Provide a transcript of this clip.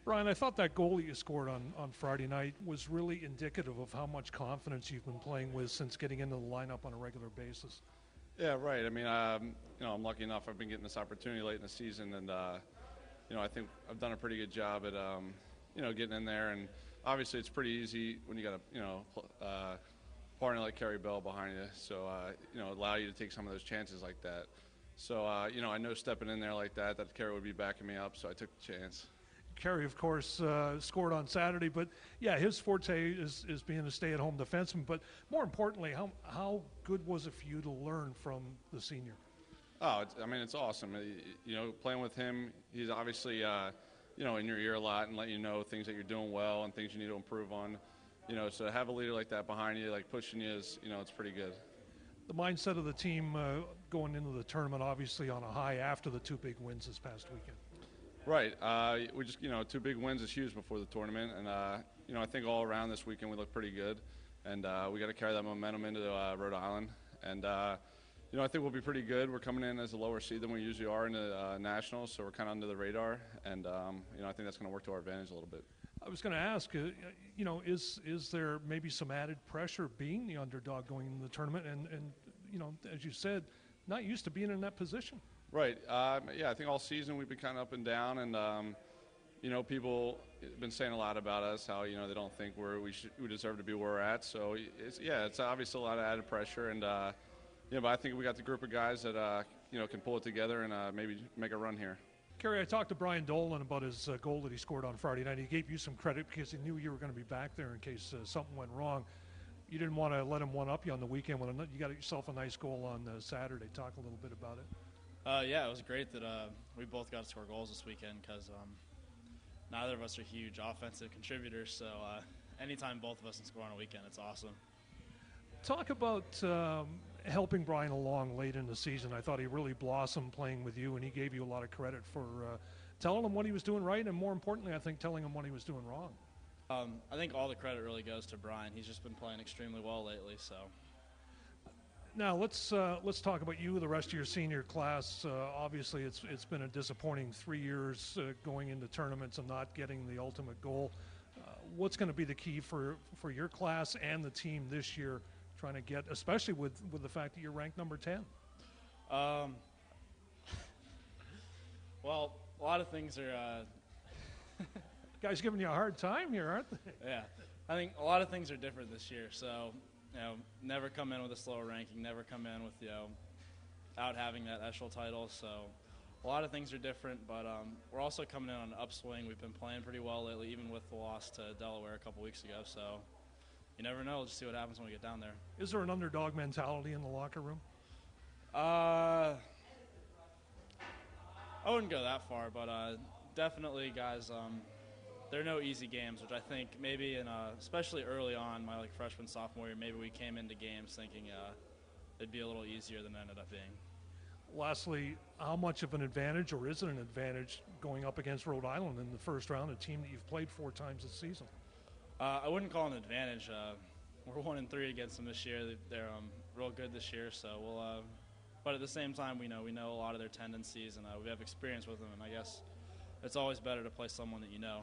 Brian, I thought that goal that you scored on Friday night was really indicative of how much confidence you've been playing with since getting into the lineup on a regular basis. Yeah, right. I mean, I'm lucky enough. I've been getting this opportunity late in the season, and I think I've done a pretty good job at getting in there. And obviously, it's pretty easy when you got a partner like Carey behind you, so allow you to take some of those chances like that. So I know stepping in there like that Carey would be backing me up, so I took the chance. Carey, of course, scored on Saturday, but yeah, his forte is being a stay-at-home defenseman. But more importantly, how good was it for you to learn from the senior? Oh, it's awesome. Playing with him, he's obviously in your ear a lot and letting you know things that you're doing well and things you need to improve on. So to have a leader like that behind you, like pushing you, is it's pretty good. The mindset of the team going into the tournament, obviously on a high after the two big wins this past weekend. Right. We just, 2 big wins is huge before the tournament. And, I think all around this weekend we look pretty good. And we got to carry that momentum into Rhode Island. And, I think we'll be pretty good. We're coming in as a lower seed than we usually are in the Nationals, so we're kind of under the radar. And, I think that's going to work to our advantage a little bit. I was going to ask, is there maybe some added pressure being the underdog going into the tournament? And as you said, not used to being in that position. Right. I think all season we've been kind of up and down, and people have been saying a lot about us, how they don't think we deserve to be where we're at. So it's obviously a lot of added pressure, and but I think we got the group of guys that can pull it together and maybe make a run here. Carey, I talked to Brian Dolan about his goal that he scored on Friday night. He gave you some credit because he knew you were going to be back there in case something went wrong. You didn't want to let him one-up you on the weekend. You got yourself a nice goal on Saturday. Talk a little bit about it. It was great that we both got to score goals this weekend because neither of us are huge offensive contributors. So anytime both of us can score on a weekend, it's awesome. Talk about helping Brian along late in the season. I thought he really blossomed playing with you, and he gave you a lot of credit for telling him what he was doing right, and more importantly, I think telling him what he was doing wrong. I think all the credit really goes to Brian. He's just been playing extremely well lately, so. Now let's talk about you, the rest of your senior class. Obviously, it's been a disappointing 3 years going into tournaments and not getting the ultimate goal. What's going to be the key for your class and the team this year, trying to get, especially with the fact that you're ranked number 10? Well, a lot of things are. Guys giving you a hard time here, aren't they? Yeah, I think a lot of things are different this year. So. Never come in with a slower ranking, never come in with, out having that ECHA title. So a lot of things are different, but we're also coming in on an upswing. We've been playing pretty well lately, even with the loss to Delaware a couple weeks ago. So you never know. We'll just see what happens when we get down there. Is there an underdog mentality in the locker room? I wouldn't go that far, but definitely, guys, there are no easy games, which I think maybe especially early on, my freshman, sophomore year, maybe we came into games thinking it'd be a little easier than it ended up being. Lastly, how much of an advantage, or is it an advantage, going up against Rhode Island in the first round, a team that you've played 4 times this season? I wouldn't call it an advantage. We're 1-3 against them this year. They're real good this year, so we'll. But at the same time, we know a lot of their tendencies, and we have experience with them, and I guess it's always better to play someone that you know.